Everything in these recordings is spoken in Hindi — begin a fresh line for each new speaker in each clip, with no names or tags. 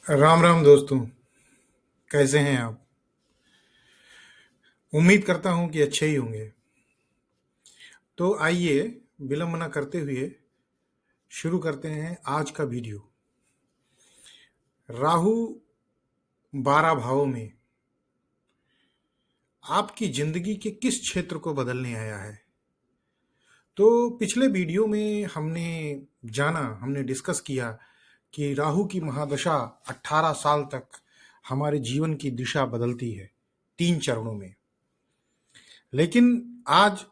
राम राम दोस्तों। कैसे हैं आप? उम्मीद करता हूं कि अच्छे ही होंगे। तो आइए विलंब न करते हुए शुरू करते हैं आज का वीडियो। राहु 12 भावों में आपकी जिंदगी के किस क्षेत्र को बदलने आया है? तो पिछले वीडियो में हमने डिस्कस किया कि राहु की महादशा 18 साल तक हमारे जीवन की दिशा बदलती है, 3 चरणों में। लेकिन आज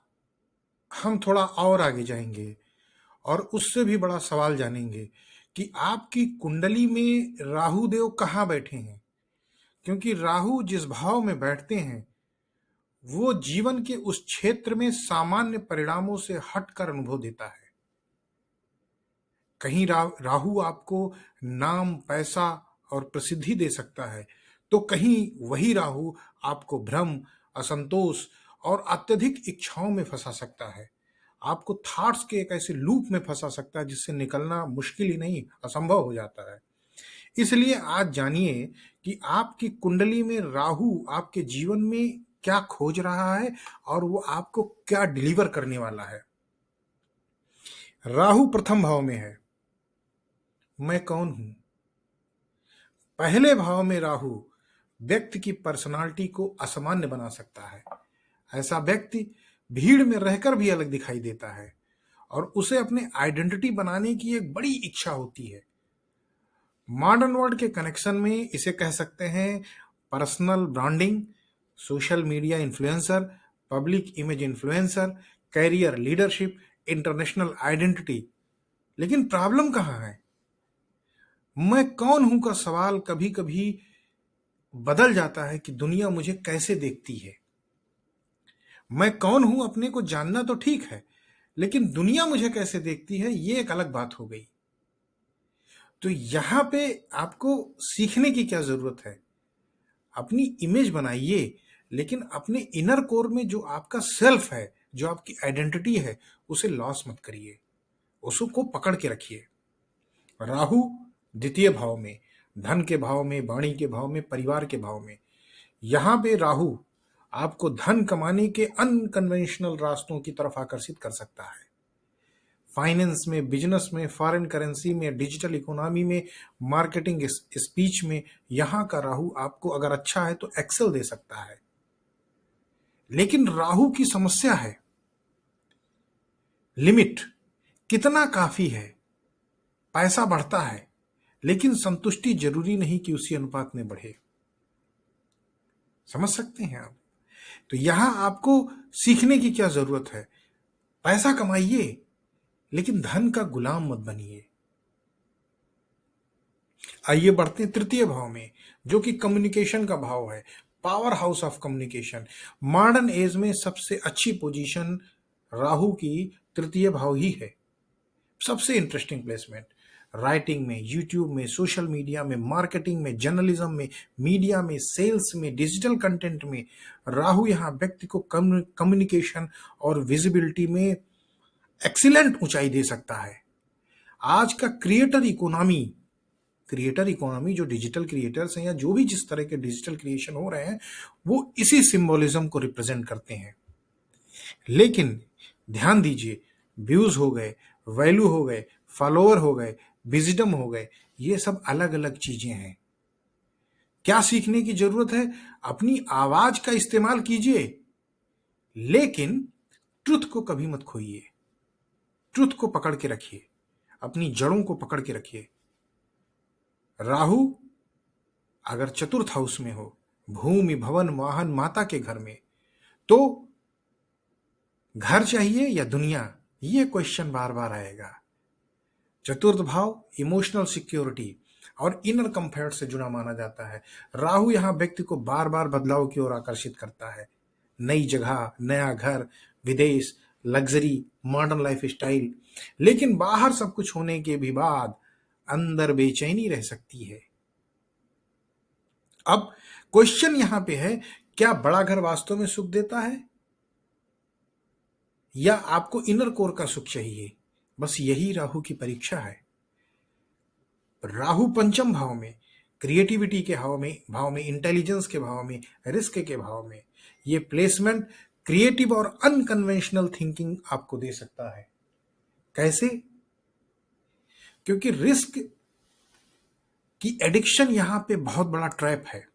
हम थोड़ा और आगे जाएंगे और उससे भी बड़ा सवाल जानेंगे कि आपकी कुंडली में राहु देव कहाँ बैठे हैं। क्योंकि राहु जिस भाव में बैठते हैं वो जीवन के उस क्षेत्र में सामान्य परिणामों से हटकर अनुभव देता है। कहीं राहु आपको नाम, पैसा और प्रसिद्धि दे सकता है, तो कहीं वही राहु आपको भ्रम, असंतोष और अत्यधिक इच्छाओं में फंसा सकता है। आपको थॉट्स के एक ऐसे लूप में फंसा सकता है जिससे निकलना मुश्किल ही नहीं, असंभव हो जाता है। इसलिए आज जानिए कि आपकी कुंडली में राहु आपके जीवन में क्या खोज रहा है और वो आपको क्या डिलीवर करने वाला है। राहु प्रथम भाव में है। मैं कौन हूं? पहले भाव में राहु व्यक्ति की पर्सनालिटी को असामान्य बना सकता है। ऐसा व्यक्ति भीड़ में रहकर भी अलग दिखाई देता है और उसे अपने आइडेंटिटी बनाने की एक बड़ी इच्छा होती है। मॉडर्न वर्ल्ड के कनेक्शन में इसे कह सकते हैं personal branding, social media influencer, public image influencer, career leadership, international identity. लेकिन प्रॉब्लम कहाँ है? मैं कौन हूं का सवाल कभी कभी बदल जाता है कि दुनिया मुझे कैसे देखती है। मैं कौन हूं अपने को जानना तो ठीक है, लेकिन दुनिया मुझे कैसे देखती है ये एक अलग बात हो गई। तो यहां पे आपको सीखने की क्या जरूरत है? अपनी इमेज बनाइए, लेकिन अपने इनर कोर में जो आपका सेल्फ है, जो आपकी आइडेंटिटी है, उसे लॉस मत करिए, उसको पकड़ के रखिए। राहु द्वितीय भाव में, धन के भाव में, वाणी के भाव में, परिवार के भाव में। यहां पे राहु आपको धन कमाने के अनकन्वेंशनल रास्तों की तरफ आकर्षित कर सकता है। फाइनेंस में, बिजनेस में, फॉरेन करेंसी में, डिजिटल इकोनॉमी में, मार्केटिंग स्पीच में यहां का राहु आपको अगर अच्छा है तो एक्सेल दे सकता है। लेकिन राहु की समस्या है लिमिट। कितना काफी है? पैसा बढ़ता है, लेकिन संतुष्टि जरूरी नहीं कि उसी अनुपात में बढ़े। समझ सकते हैं आप? तो यहां आपको सीखने की क्या जरूरत है? पैसा कमाइए, लेकिन धन का गुलाम मत बनिए। आइए बढ़ते हैं तृतीय भाव में, जो कि कम्युनिकेशन का भाव है, power house of communication. Modern age में सबसे अच्छी पोजीशन राहु की तृतीय भाव ही है। सबसे इंटरेस्टिंग प्लेसमेंट राइटिंग में, यूट्यूब में, सोशल मीडिया में, मार्केटिंग में, जर्नलिज्म में, मीडिया में, सेल्स में, डिजिटल कंटेंट में। राहु यहां व्यक्ति को कम्युनिकेशन और विजिबिलिटी में एक्सीलेंट ऊंचाई दे सकता है। आज का क्रिएटर इकोनॉमी जो डिजिटल क्रिएटर्स हैं या जो भी जिस तरह के डिजिटल क्रिएशन हो रहे हैं, वो इसी सिंबोलिज्म को रिप्रेजेंट करते हैं। लेकिन ध्यान दीजिए, व्यूज हो गए, वैल्यू हो गए, फॉलोअर हो गए, विजिडम हो गए, ये सब अलग अलग चीजें हैं। क्या सीखने की जरूरत है? अपनी आवाज का इस्तेमाल कीजिए, लेकिन ट्रुथ को कभी मत खोइए। ट्रुथ को पकड़ के रखिए, अपनी जड़ों को पकड़ के रखिए। राहु अगर चतुर्थ हाउस में हो, भूमि, भवन, वाहन, माता के घर में, तो घर चाहिए या दुनिया, ये क्वेश्चन बार बार आएगा। चतुर्थ भाव इमोशनल सिक्योरिटी और इनर कंफर्ट से जुड़ा माना जाता है। राहु यहां व्यक्ति को बार बार बदलाव की ओर आकर्षित करता है। नई जगह, नया घर, विदेश, लग्जरी, मॉडर्न लाइफ स्टाइल। लेकिन बाहर सब कुछ होने के भी बाद अंदर बेचैनी रह सकती है। अब क्वेश्चन यहां पे है, क्या बड़ा घर वास्तव में सुख देता है या आपको इनर कोर का सुख चाहिए? बस यही राहु की परीक्षा है। राहु पंचम भाव में, क्रिएटिविटी के भाव में इंटेलिजेंस के भाव में, रिस्क के भाव में। ये प्लेसमेंट क्रिएटिव और अनकन्वेंशनल थिंकिंग आपको दे सकता है। कैसे? क्योंकि रिस्क की एडिक्शन यहां पे बहुत बड़ा ट्रैप है।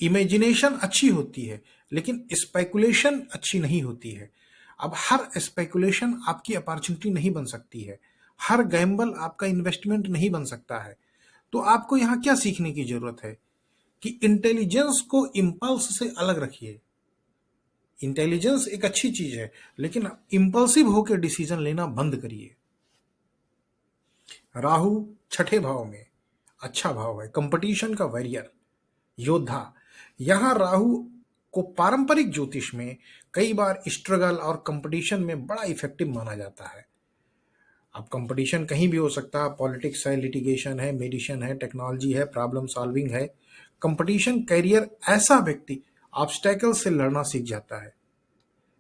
इमेजिनेशन अच्छी होती है लेकिन स्पेकुलेशन अच्छी नहीं होती है। अब हर स्पेकुलेशन आपकी अपॉर्चुनिटी नहीं बन सकती है, हर गैम्बल आपका इन्वेस्टमेंट नहीं बन सकता है। तो आपको यहां क्या सीखने की जरूरत है कि इंटेलिजेंस को इंपल्स से अलग रखिए। इंटेलिजेंस एक अच्छी चीज है लेकिन इंपल्सिव होकर डिसीजन लेना बंद करिए। राहु छठे भाव में, अच्छा भाव है, कंपटीशन का वॉरियर, योद्धा। यहां राहु को पारंपरिक ज्योतिष में कई बार स्ट्रगल और कंपटीशन में बड़ा इफेक्टिव माना जाता है। अब कंपटीशन कहीं भी हो सकता है, पॉलिटिक्स है, लिटिगेशन है, मेडिसिन है, टेक्नोलॉजी है, प्रॉब्लम सॉल्विंग है। कंपटीशन कैरियर ऐसा व्यक्ति ऑब्स्टेकल से लड़ना सीख जाता है।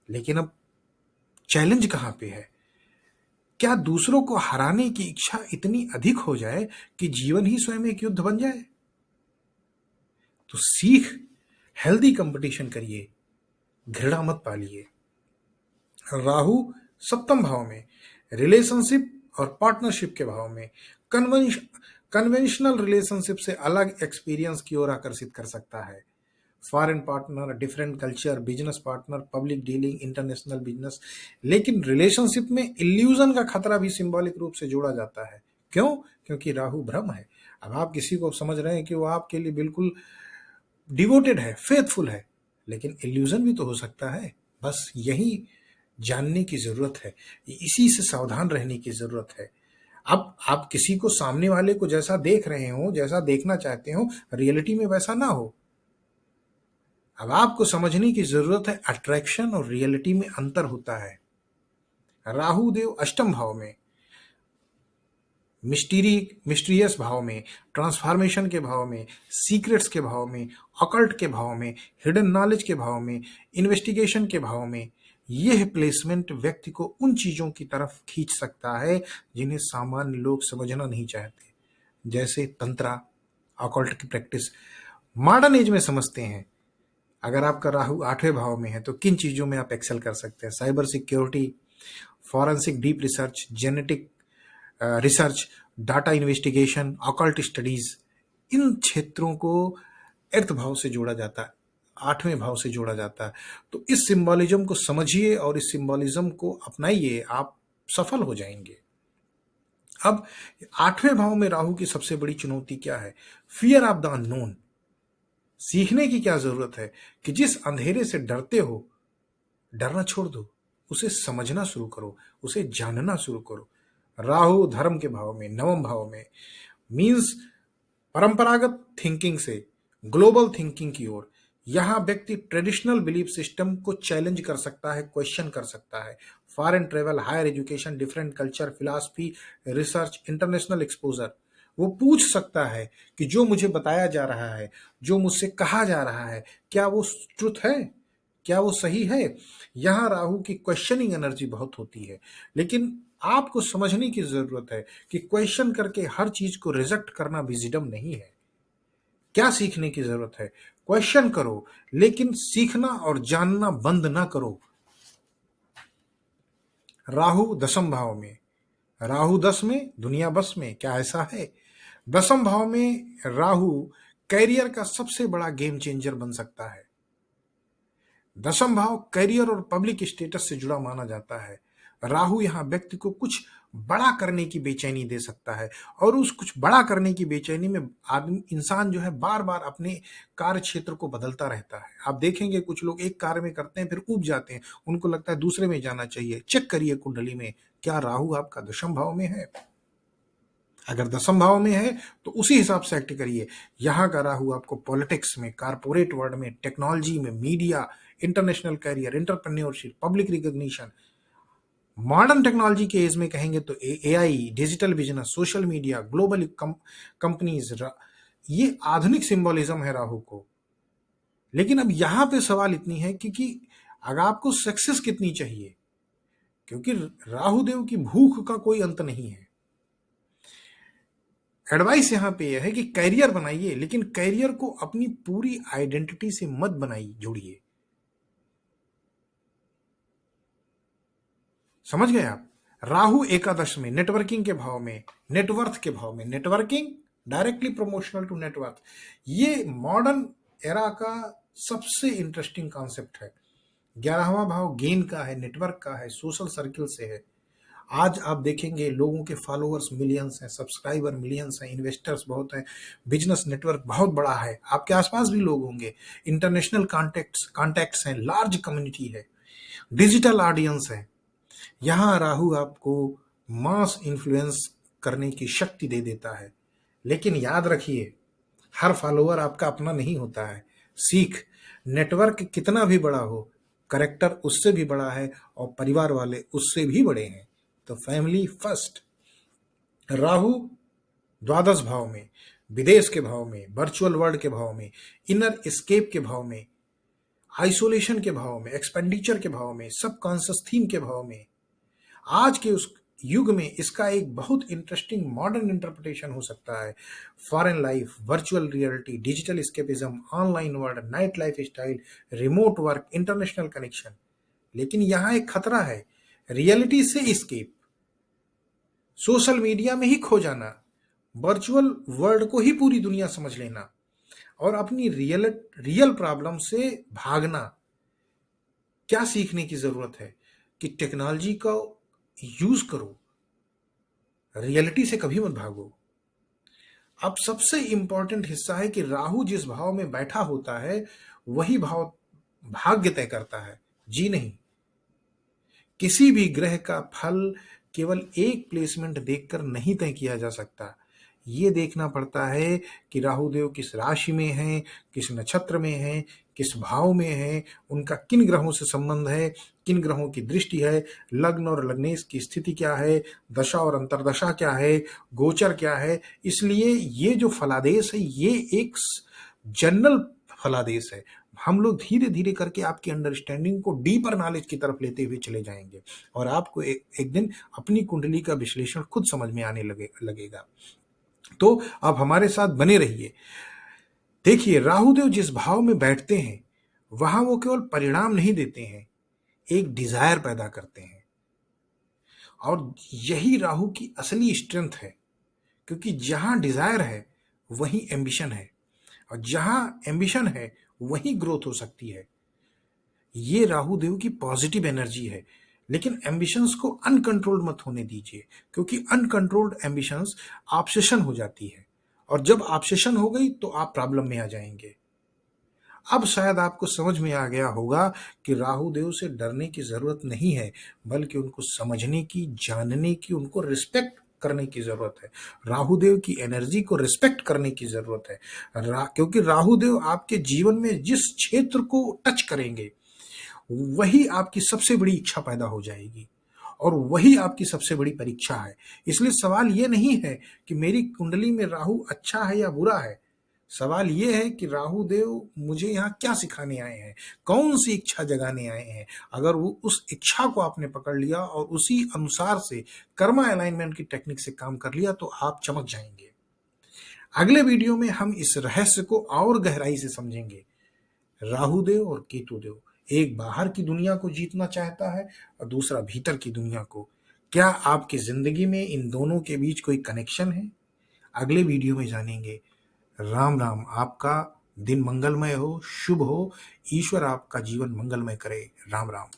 लेकिन अब चैलेंज कहां पे है? क्या दूसरों को हराने की इच्छा इतनी अधिक हो जाए कि जीवन ही स्वयं एक युद्ध बन जाए? तो सीख हेल्दी कंपटीशन करिए, घृणा मत पालिए। राहु सप्तम भाव में, रिलेशनशिप और पार्टनरशिप के भाव में, कन्वेंशनल रिलेशनशिप से अलग एक्सपीरियंस की ओर आकर्षित कर सकता है। Foreign partner, different culture, business partner, public dealing, international business. लेकिन रिलेशनशिप में इल्यूजन का खतरा भी सिंबॉलिक रूप से जोड़ा जाता है। क्यों? क्योंकि राहु भ्रम है। अब आप किसी को समझ रहे हैं कि वो आपके लिए बिल्कुल डिवोटेड है, फेथफुल है, लेकिन इल्यूजन भी तो हो सकता है। बस यही जानने की जरूरत है, इसी से सावधान रहने की जरूरत है। अब आप किसी को, सामने वाले को जैसा देख रहे हो, जैसा देखना चाहते हो, रियलिटी में वैसा ना हो। अब आपको समझने की जरूरत है अट्रैक्शन और रियलिटी में अंतर होता है। राहु देव अष्टम भाव में, मिस्टीरियस भाव में, ट्रांसफॉर्मेशन के भाव में, सीक्रेट्स के भाव में, ऑकल्ट के भाव में, हिडन नॉलेज के भाव में, इन्वेस्टिगेशन के भाव में, यह प्लेसमेंट व्यक्ति को उन चीजों की तरफ खींच सकता है जिन्हें सामान्य लोग समझना नहीं चाहते, जैसे तंत्रा, ऑकल्ट की प्रैक्टिस। मॉडर्न एज में समझते हैं। अगर आपका राहु आठवें भाव में है तो किन चीजों में आप एक्सेल कर सकते हैं? Cyber security, forensic deep research, genetic research, data investigation, occult studies. इन क्षेत्रों को अर्थ भाव से जोड़ा जाता है, आठवें भाव से जोड़ा जाता है। तो इस सिंबॉलिज्म को समझिए और इस सिंबॉलिज्म को अपनाइए, आप सफल हो जाएंगे। अब आठवें भाव में राहु की सबसे बड़ी चुनौती क्या है? Fear of the unknown. सीखने की क्या जरूरत है कि जिस अंधेरे से डरते हो, डरना छोड़ दो, उसे समझना शुरू करो, उसे जानना शुरू करो। राहु धर्म के भाव में, नवम भाव में, मींस परंपरागत थिंकिंग से ग्लोबल थिंकिंग की ओर। यहां व्यक्ति ट्रेडिशनल बिलीफ सिस्टम को चैलेंज कर सकता है, क्वेश्चन कर सकता है। Foreign travel, higher education, different culture, philosophy, research, international exposure. वो पूछ सकता है कि जो मुझे बताया जा रहा है, जो मुझसे कहा जा रहा है, क्या वो ट्रुथ है, क्या वो सही है? यहां राहु की क्वेश्चनिंग एनर्जी बहुत होती है। लेकिन आपको समझने की जरूरत है कि क्वेश्चन करके हर चीज को रिजेक्ट करना विजडम नहीं है। क्या सीखने की जरूरत है? क्वेश्चन करो, लेकिन सीखना और जानना बंद ना करो। राहु दसम भाव में, राहु 10 में, दुनिया बस में, क्या ऐसा है? दसम भाव में राहु कैरियर का सबसे बड़ा गेम चेंजर बन सकता है। दसम भाव कैरियर और पब्लिक स्टेटस से जुड़ा माना जाता है। राहु यहां व्यक्ति को कुछ बड़ा करने की बेचैनी दे सकता है, और उस कुछ बड़ा करने की बेचैनी में आदमी, इंसान जो है, बार बार अपने कार्य क्षेत्र को बदलता रहता है। आप देखेंगे कुछ लोग एक कार्य में करते हैं, फिर ऊब जाते हैं, उनको लगता है दूसरे में जाना चाहिए। चेक करिए कुंडली में, क्या राहु आपका दशम भाव में है? अगर दसम भाव में है तो उसी हिसाब से एक्ट करिए। यहां का राहु आपको पॉलिटिक्स में, कारपोरेट वर्ल्ड में, टेक्नोलॉजी में, media, international career, entrepreneurship, public recognition, modern technology के एज में कहेंगे तो AI, digital business, social media, global companies, ये आधुनिक सिंबोलिज्म है राहु को। लेकिन अब यहां पे सवाल इतनी है कि अगर आपको सक्सेस कितनी चाहिए, क्योंकि राहु देव की भूख का कोई अंत नहीं है। एडवाइस यहां पे यह है कि कैरियर बनाइए, लेकिन कैरियर को अपनी पूरी आइडेंटिटी से मत बनाइए, जोड़िए। समझ गए आप? राहु एकादश में नेटवर्किंग के भाव में, नेटवर्थ के भाव में, networking directly promotional to net worth, ये मॉडर्न एरा का सबसे इंटरेस्टिंग कॉन्सेप्ट है। 11वां भाव गेन का है, नेटवर्क का है, सोशल सर्किल से है। आज आप देखेंगे लोगों के फॉलोअर्स मिलियंस हैं, सब्सक्राइबर मिलियंस हैं, इन्वेस्टर्स बहुत हैं, बिजनेस नेटवर्क बहुत बड़ा है, आपके आसपास भी लोग होंगे, इंटरनेशनल कॉन्टैक्ट्स हैं, लार्ज कम्युनिटी है, डिजिटल ऑडियंस है। यहाँ राहु आपको मास इन्फ्लुएंस करने की शक्ति दे देता है। लेकिन याद रखिए, हर फॉलोअर आपका अपना नहीं होता है। सीख, नेटवर्क कितना भी बड़ा हो, करेक्टर उससे भी बड़ा है और परिवार वाले उससे भी बड़े हैं। तो फैमिली फर्स्ट। राहु द्वादश भाव में, विदेश के भाव में, वर्चुअल वर्ल्ड के भाव में, इनर एस्केप के भाव में, आइसोलेशन के भाव में, एक्सपेंडिचर के भाव में, सब कॉन्शियस थीम के भाव में, आज के उस युग में इसका एक बहुत इंटरेस्टिंग मॉडर्न इंटरप्रिटेशन हो सकता है। Foreign life, virtual reality, digital escapism, online world, night life style, remote work, international connection. लेकिन यहां एक खतरा है, रियलिटी से एस्केप, सोशल मीडिया में ही खो जाना, वर्चुअल वर्ल्ड को ही पूरी दुनिया समझ लेना और अपनी रियल प्रॉब्लम से भागना। क्या सीखने की जरूरत है कि टेक्नोलॉजी का यूज करो, रियलिटी से कभी मत भागो। अब सबसे इंपॉर्टेंट हिस्सा है कि राहु जिस भाव में बैठा होता है वही भाव भाग्य तय करता है। जी नहीं, किसी भी ग्रह का फल केवल एक प्लेसमेंट देखकर नहीं तय किया जा सकता। ये देखना पड़ता है कि राहुदेव किस राशि में है, किस नक्षत्र में है, किस भाव में है, उनका किन ग्रहों से संबंध है, किन ग्रहों की दृष्टि है, लग्न और लग्नेश की स्थिति क्या है, दशा और अंतर्दशा क्या है, गोचर क्या है। इसलिए ये जो फलादेश है ये एक जनरल फलादेश है। हम लोग धीरे धीरे करके आपकी अंडरस्टैंडिंग को डीपर नॉलेज की तरफ लेते हुए चले जाएंगे और आपको एक दिन अपनी कुंडली का विश्लेषण खुद समझ में आने लगेगा। तो आप हमारे साथ बने रहिए। देखिए, राहुदेव जिस भाव में बैठते हैं वहां वो केवल परिणाम नहीं देते हैं, एक डिजायर पैदा करते हैं। और यही राहु की असली स्ट्रेंथ है, क्योंकि जहां डिजायर है वहीं एम्बिशन है और जहां एम्बिशन है वहीं ग्रोथ हो सकती है। ये राहु देव की पॉजिटिव एनर्जी है। लेकिन एम्बिशंस को अनकंट्रोल्ड मत होने दीजिए, क्योंकि अनकंट्रोल्ड एम्बिशंस ऑब्सेशन हो जाती है और जब ऑब्सेशन हो गई तो आप प्रॉब्लम में आ जाएंगे। अब शायद आपको समझ में आ गया होगा कि राहु देव से डरने की जरूरत नहीं है, बल्कि उनको समझने की, जानने की, उनको रिस्पेक्ट करने की जरूरत है। राहुदेव की एनर्जी को रिस्पेक्ट करने की जरूरत है। क्योंकि राहुदेव आपके जीवन में जिस क्षेत्र को टच करेंगे वही आपकी सबसे बड़ी इच्छा पैदा हो जाएगी और वही आपकी सबसे बड़ी परीक्षा है। इसलिए सवाल ये नहीं है कि मेरी कुंडली में राहु अच्छा है या बुरा है, सवाल ये है कि राहु देव मुझे यहाँ क्या सिखाने आए हैं, कौन सी इच्छा जगाने आए हैं। अगर वो उस इच्छा को आपने पकड़ लिया और उसी अनुसार से कर्मा अलाइनमेंट की टेक्निक से काम कर लिया तो आप चमक जाएंगे। अगले वीडियो में हम इस रहस्य को और गहराई से समझेंगे। राहुदेव और केतुदेव, एक बाहर की दुनिया को जीतना चाहता है और दूसरा भीतर की दुनिया को। क्या आपकी जिंदगी में इन दोनों के बीच कोई कनेक्शन है? अगले वीडियो में जानेंगे। राम राम। आपका दिन मंगलमय हो, शुभ हो, ईश्वर आपका जीवन मंगलमय करे। राम राम।